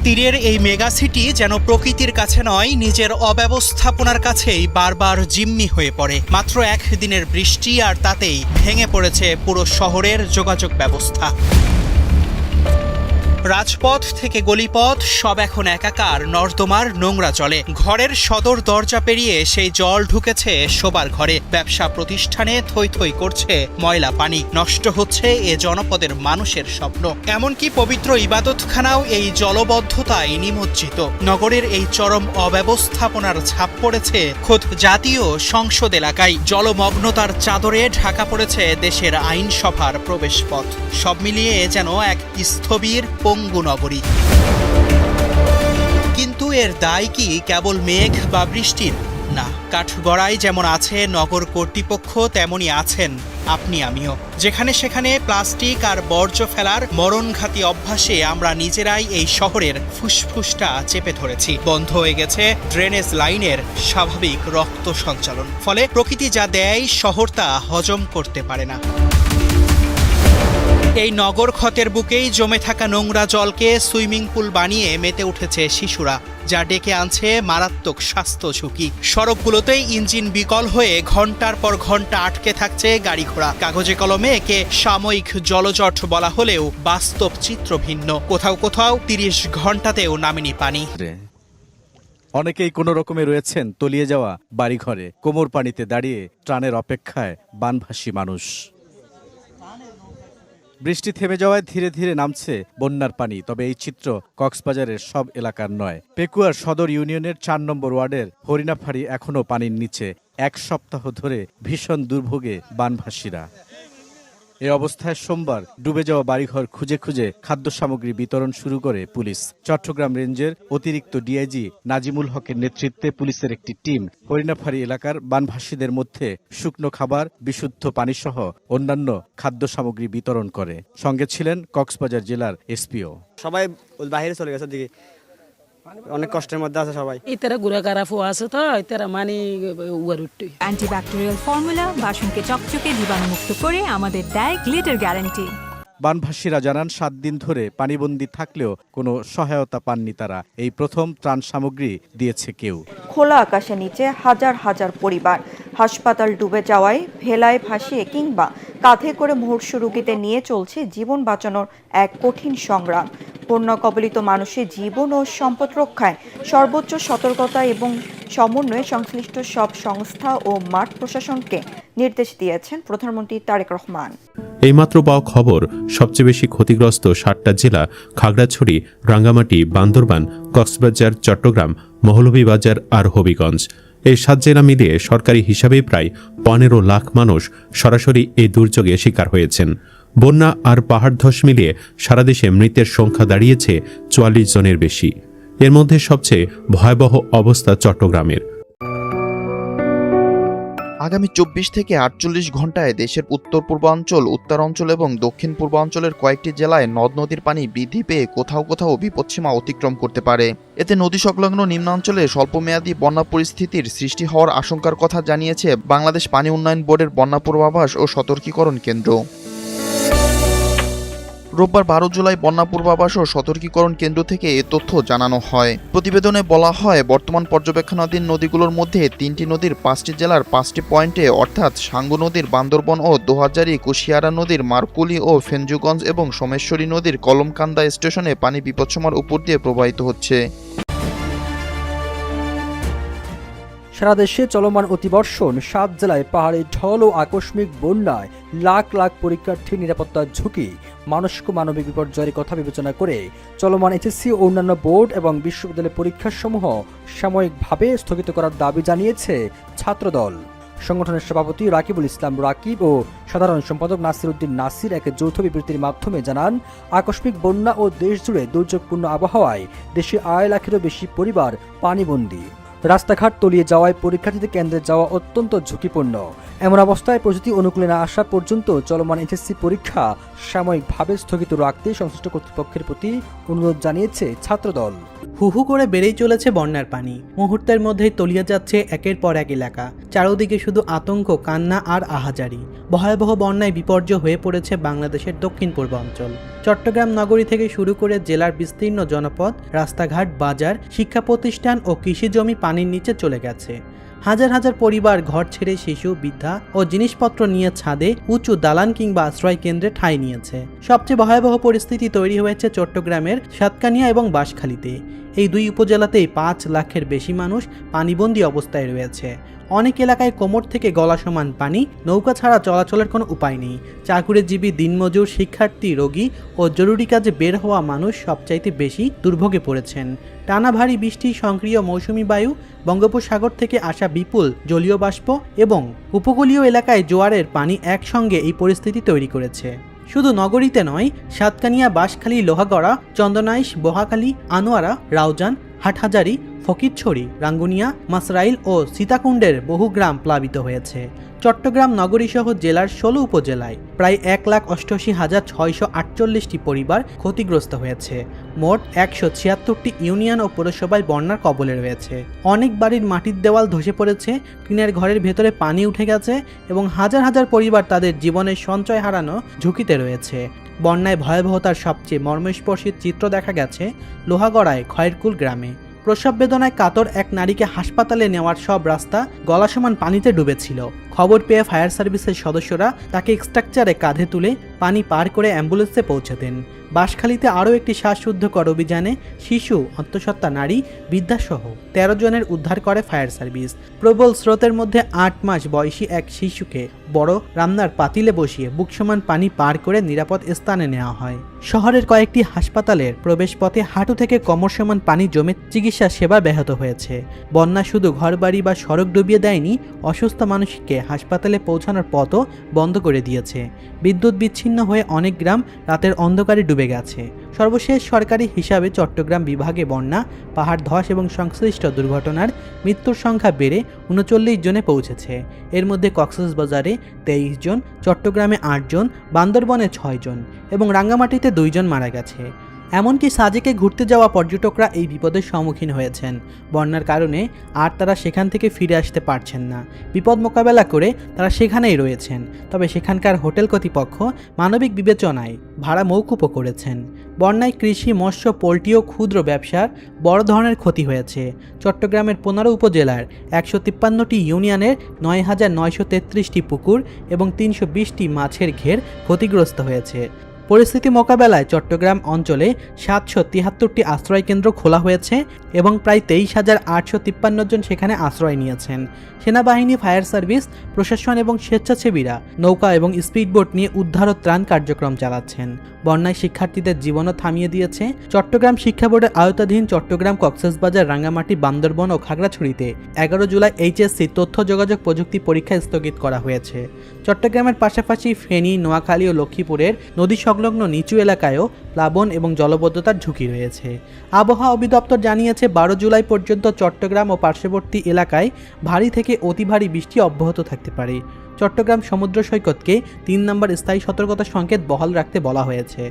তীরের এই mega city যেন প্রকৃতির কাছে নয়, নিজের অব্যবস্থাপনার কাছেই বারবার জিম্মি হয়ে পড়ে। মাত্র একদিনের বৃষ্টি আর তাতেই ভেঙে পড়েছে পুরো শহরের যোগাযোগ ব্যবস্থা। রাজপথ থেকে গলিপথ সব এখন একাকার নর্দমার নোংরা জলে। ঘরের সদর দরজা পেরিয়ে সেই জল ঢুকেছে শোবার ঘরে। ব্যবসা প্রতিষ্ঠানে থই থই করছে ময়লা পানি। নষ্ট হচ্ছে এ জনপদের মানুষের স্বপ্ন। এমনকি পবিত্র ইবাদতখানাও এই জলবদ্ধতায় নিমজ্জিত। নগরের এই চরম অব্যবস্থাপনার ছাপ পড়েছে খোদ জাতীয় সংসদ এলাকায়। জলমগ্নতার চাদরে ঢাকা পড়েছে দেশের আইনসভার প্রবেশপথ। সব মিলিয়ে যেন এক স্থবির পঙ্গু নগরী। কিন্তু এর দায় কি কেবল মেঘ বা বৃষ্টির? না, কাঠগড়ায় যেমন আছে নগর কর্তৃপক্ষ, তেমনি আছেন আপনি আমিও। যেখানে সেখানে প্লাস্টিক আর বর্জ্য ফেলার মরণঘাতী অভ্যাসে আমরা নিজেরাই এই শহরের ফুসফুসটা চেপে ধরেছি। বন্ধ হয়ে গেছে ড্রেনেজ লাইনের স্বাভাবিক রক্ত সঞ্চালন। ফলে প্রকৃতি যা দেয় শহর তা হজম করতে পারে না। এই নগর ক্ষতের বুকেই জমে থাকা নোংরা জলকে সুইমিং পুল বানিয়ে মেতে উঠেছে শিশুরা, যা ডেকে আনছে মারাত্মক স্বাস্থ্য ঝুঁকি। সড়কগুলোতেই ইঞ্জিন বিকল হয়ে ঘন্টার পর ঘন্টা আটকে থাকছে গাড়ি ঘোড়া। কাগজে কলমে একে সাময়িক জলজট বলা হলেও বাস্তব চিত্র ভিন্ন। কোথাও কোথাও ৩০ ঘন্টাতেও নামেনি পানি। অনেকেই কোনো রকমে রয়েছেন তলিয়ে যাওয়া বাড়িঘরে। কোমর পানিতে দাঁড়িয়ে ত্রাণের অপেক্ষায় বানভাসী মানুষ। বৃষ্টি থেমে যাওয়ায় ধীরে ধীরে নামছে বন্যার পানি। তবে এই চিত্র কক্সবাজারের সব এলাকার নয়। পেকুয়ার সদর ইউনিয়নের ৪ নম্বর ওয়ার্ডের হরিণাফাড়ি এখনও পানির নিচে। ১ সপ্তাহ ধরে ভীষণ দুর্ভোগে বানভাসীরা। এ অবস্থায় সোমবার ডুবে যাওয়া বাড়িঘর খুঁজে খুঁজে খাদ্য সামগ্রী বিতরণ শুরু করে পুলিশ। চট্টগ্রাম রেঞ্জের অতিরিক্ত ডিআইজি নাজিমুল হকের নেতৃত্বে পুলিশের একটি টিম হরিণাফাড়ি এলাকার বানভাসীদের মধ্যে শুকনো খাবার, বিশুদ্ধ পানিসহ অন্যান্য খাদ্য সামগ্রী বিতরণ করে। সঙ্গে ছিলেন কক্সবাজার জেলার এসপিও। সবাই বাইরে চলে গেছে, দিকে অনেক কষ্টের মধ্যে আছে সবাই। ইতারা গুড়া কারাফু আছে তো ইতারা মানে উয়ার উঠতে অ্যান্টিব্যাকটেরিয়াল ফর্মুলা বাসনকে চকচকে জীবাণুমুক্ত করে আমাদের দেয় গ্লিটার গ্যারান্টি। বানভাসীরা জানান ৭ দিন ধরে পানিবন্দী থাকলেও কোনো সহায়তা পাননি তারা। এই প্রথম ত্রাণ সামগ্রী দিয়েছে কেউ। খোলা আকাশের নিচে হাজার হাজার পরিবার হাসপাতাল ডুবে যাওয়ায় ভেলায় ভাসিয়ে কিংবা কাঁধে করে মুমূর্ষু রোগীদের নিয়ে চলছে জীবন বাঁচানোর এক কঠিন সংগ্রাম। বন্যা কবলিত মানুষের জীবন ও সম্পদ রক্ষায় সর্বোচ্চ সতর্কতা এবং সমন্বয়ে সংশ্লিষ্ট সব সংস্থা ও মাঠ প্রশাসনকে নির্দেশ দিয়েছেন প্রধানমন্ত্রী তারেক রহমান। এইমাত্র পাওয়া খবর, সবচেয়ে বেশি ক্ষতিগ্রস্ত ৭টা জেলা খাগড়াছড়ি, রাঙ্গামাটি, বান্দরবান, কক্সবাজার, চট্টগ্রাম, মৌলভীবাজার আর হবিগঞ্জ। এই ৭ জেলা মিলিয়ে সরকারি হিসাবে প্রায় ১৫ লাখ মানুষ সরাসরি এই দুর্যোগে শিকার হয়েছেন। বন্যা আর পাহাড় ধস মিলিয়ে সারা দেশে মৃতের সংখ্যা দাঁড়িয়েছে ৪৪ জনের বেশি। এর মধ্যে সবচেয়ে ভয়াবহ অবস্থা চট্টগ্রামের। আগামী ২৪ থেকে ৪৮ ঘন্টায় দেশের উত্তর পূর্বাঞ্চল, উত্তরাঞ্চল এবং দক্ষিণ পূর্বাঞ্চলের কয়েকটি জেলায় নদ নদীর পানি বৃদ্ধি পেয়ে কোথাও কোথাও বিপদসীমা অতিক্রম করতে পারে। এতে নদী সংলগ্ন নিম্নাঞ্চলে স্বল্পমেয়াদী বন্যা পরিস্থিতির সৃষ্টি হওয়ার আশঙ্কার কথা জানিয়েছে বাংলাদেশ পানি উন্নয়ন বোর্ডের বন্যা পূর্বাভাস ও সতর্কীকরণ কেন্দ্র। রোববার ১২ জুলাই বন্যা পূর্বাভাস ও সতর্কীকরণ কেন্দ্র থেকে এ তথ্য জানানো হয়। প্রতিবেদনে বলা হয়, বর্তমান পর্যবেক্ষণাধীন নদীগুলোর মধ্যে ৩টি নদীর ৫টি জেলার ৫টি পয়েন্টে অর্থাৎ সাঙ্গু নদীর বান্দরবন ও দোহাজারী, কুশিয়ারা নদীর মারকুলি ও ফেঞ্জুগঞ্জ এবং সোমেশ্বরী নদীর কলমকান্দা স্টেশনে পানি বিপদসীমার উপর দিয়ে প্রবাহিত হচ্ছে। সারা দেশে চলমান অতিবর্ষণ, ৭ জেলায় পাহাড়ে ঢল ও আকস্মিক বন্যায় লাখ লাখ পরীক্ষার্থীর নিরাপত্তার ঝুঁকি, মানসিক মানবিক বিপর্যয়ের কথা বিবেচনা করে চলমান এইচএসসি ও অন্যান্য বোর্ড এবং বিশ্ববিদ্যালয় পরীক্ষাসমূহ সাময়িকভাবে স্থগিত করার দাবি জানিয়েছে ছাত্রদল। সংগঠনের সভাপতি রাকিবুল ইসলাম রাকিব ও সাধারণ সম্পাদক নাসির উদ্দিন নাসির এক যৌথ বিবৃতির মাধ্যমে জানান, আকস্মিক বন্যা ও দেশজুড়ে দুর্যোগপূর্ণ আবহাওয়ায় দেশে ৮ লাখেরও বেশি পরিবার পানিবন্দী। রাস্তাঘাট তলিয়ে যাওয়ায় পরীক্ষার্থীদের কেন্দ্রে যাওয়া অত্যন্ত ঝুঁকিপূর্ণ। এমন অবস্থায় প্রযুক্তি অনুকূলে না আসা পর্যন্ত চলমান এইচএসসি পরীক্ষা সাময়িকভাবে স্থগিত রাখতে সংশ্লিষ্ট কর্তৃপক্ষের প্রতি অনুরোধ জানিয়েছে ছাত্রদল। হুহু করে বেড়েই চলেছে বন্যার পানি। মুহূর্তের মধ্যেই তলিয়ে যাচ্ছে একের পর এক এলাকা। চারদিকে শুধু আতঙ্ক, কান্না আর আহাজারি। ভয়াবহ বন্যায় বিপর্যয় হয়ে পড়েছে বাংলাদেশের দক্ষিণ পূর্বাঞ্চল। চট্টগ্রাম নগরী থেকে শুরু করে জেলার বিস্তীর্ণ জনপদ, রাস্তাঘাট, বাজার, শিক্ষা প্রতিষ্ঠান ও কৃষি জমি পানির নিচে চলে গেছে। হাজার হাজার পরিবার ঘর ছেড়ে শিশু, বৃদ্ধা ও জিনিসপত্র নিয়ে ছাদে, উঁচু দালান কিংবা আশ্রয় কেন্দ্রে ঠাঁই নিয়েছে। সবচেয়ে ভয়াবহ পরিস্থিতি তৈরি হয়েছে চট্টগ্রামের সাতকানিয়া এবং বাঁশখালীতে। এই দুই উপজেলাতেই 5 লাখের বেশি মানুষ পানিবন্দী অবস্থায় রয়েছে। অনেক এলাকায় কোমর থেকে গলা সমান পানি, নৌকা ছাড়া চলাচলের কোনো উপায় নেই। চাকুরিজীবী, দিনমজুর, শিক্ষার্থী, রোগী ও জরুরি কাজে বের হওয়া মানুষ সবচাইতে বেশি দুর্ভোগে পড়েছেন। টানা ভারী বৃষ্টি, সক্রিয় মৌসুমি বায়ু, বঙ্গোপসাগর থেকে আসা বিপুল জলীয় বাষ্প এবং উপকূলীয় এলাকায় জোয়ারের পানি একসঙ্গে এই পরিস্থিতি তৈরি করেছে। শুধু নগরীতে নয়, সাতকানিয়া, বাঁশখালী, লোহাগড়া, চন্দনাইশ, বোহাখালী, আনোয়ারা, রাউজান, হাটহাজারী, ফকিরছড়ি, রাঙ্গুনিয়া, মাসরাইল ও সীতাকুণ্ডের বহু গ্রাম প্লাবিত হয়েছে। চট্টগ্রাম নগরীসহ জেলার 16 উপজেলায় প্রায় 1,68,648টি পরিবার ক্ষতিগ্রস্ত হয়েছে। মোট 176টি ইউনিয়ন ও পৌরসভায় বন্যার কবলে রয়েছে। অনেক বাড়ির মাটির দেওয়াল ধসে পড়েছে, টিনের ঘরের ভেতরে পানি উঠে গেছে এবং হাজার হাজার পরিবার তাদের জীবনের সঞ্চয় হারানো ঝুঁকিতে রয়েছে। বন্যায় ভয়াবহতার সবচেয়ে মর্মস্পর্শী চিত্র দেখা গেছে লোহাগড়ায় খয়েরকুল গ্রামে। প্রসব বেদনায় কাতর এক নারীকে হাসপাতালে নেওয়ার সব রাস্তা গলা সমান পানিতে ডুবেছিল। খবর পেয়ে ফায়ার সার্ভিসের সদস্যরা তাকে স্ট্রাকচারে কাঁধে তুলে পানি পার করে অ্যাম্বুলেন্সে পৌঁছে দেন। বাঁশখালীতে আরও একটি শ্বাসরুদ্ধকর অভিযানে শিশু, অন্তঃসত্ত্বা নারী, বৃদ্ধাসহ 13 জনের উদ্ধার করে ফায়ার সার্ভিস। প্রবল স্রোতের মধ্যে 8 মাস বয়সী এক শিশুকে বড় রান্নার পাতিলে বসিয়ে বুক সমান পানি পার করে নিরাপদ স্থানে নেওয়া হয়। শহরের কয়েকটি হাসপাতালের প্রবেশপথে হাঁটু থেকে কোমর সমান পানি জমে চিকিৎসা সেবা ব্যাহত হয়েছে। বন্যা শুধু ঘরবাড়ি বা সড়ক ডুবিয়ে দেয়নি, অসুস্থ মানুষকে হাসপাতালে পৌঁছানোর পথও বন্ধ করে দিয়েছে। বিদ্যুৎ বিচ্ছিন্ন হয়ে অনেক গ্রাম রাতের অন্ধকারে ডুবে গেছে। সর্বশেষ সরকারি হিসাবে চট্টগ্রাম বিভাগে বন্যা, পাহাড় ধস এবং সংশ্লিষ্ট দুর্ঘটনার মৃত্যুর সংখ্যা বেড়ে 39 জনে পৌঁছেছে। এর মধ্যে কক্সবাজারে 23 জন, চট্টগ্রামে 8 জন, বান্দরবনে 6 জন এবং রাঙ্গামাটিতে 2 জন মারা গেছে। এমনকি সাজেকে ঘুরতে যাওয়া পর্যটকরা এই বিপদের সম্মুখীন হয়েছেন। বন্যার কারণে আর তারা সেখান থেকে ফিরে আসতে পারছেন না। বিপদ মোকাবেলা করে তারা সেখানেই রয়েছেন। তবে সেখানকার হোটেল কর্তৃপক্ষ মানবিক বিবেচনায় ভাড়া মওকুফও করেছেন। বন্যায় কৃষি, মৎস্য, পোল্ট্রি ও ক্ষুদ্র ব্যবসার বড় ধরনের ক্ষতি হয়েছে। চট্টগ্রামের 15 উপজেলার 153টি ইউনিয়নের 9,933টি পুকুর এবং 320টি মাছের ঘের ক্ষতিগ্রস্ত হয়েছে। পরিস্থিতি মোকাবেলায় চট্টগ্রাম অঞ্চলে 773টি আশ্রয়কেন্দ্র খোলা হয়েছে এবং প্রায় 23,853 জন সেখানে আশ্রয় নিয়েছেন। সেনাবাহিনী, ফায়ার সার্ভিস, প্রশাসন এবং স্বেচ্ছাসেবীরা নৌকা এবং স্পিডবোট নিয়ে উদ্ধার ও ত্রাণ কার্যক্রম চালাচ্ছেন। বন্যায় শিক্ষার্থীদের জীবনও থামিয়ে দিয়েছে। চট্টগ্রাম শিক্ষা বোর্ডের আওতাধীন চট্টগ্রাম, কক্সবাজার, রাঙ্গামাটি, বান্দরবন ও খাগড়াছড়িতে 11 জুলাই এইচএসসি তথ্য যোগাযোগ প্রযুক্তি পরীক্ষা স্থগিত করা হয়েছে। চট্টগ্রামের পাশাপাশি ফেনী, নোয়াখালী ও লক্ষ্মীপুরের নদী সংলগ্ন নিচু এলাকায়ও প্লাবন এবং জলবদ্ধতার ঝুঁকি রয়েছে। আবহাওয়া অধিদপ্তর জানিয়েছে 12 জুলাই পর্যন্ত চট্টগ্রাম ও পার্শ্ববর্তী এলাকায় ভারী থেকে অতি ভারী বৃষ্টি অব্যাহত থাকতে পারে। চট্টগ্রাম সমুদ্র সৈকতকে 3 নম্বর স্থায়ী সতর্কতা সংকেত বহাল রাখতে বলা হয়েছে।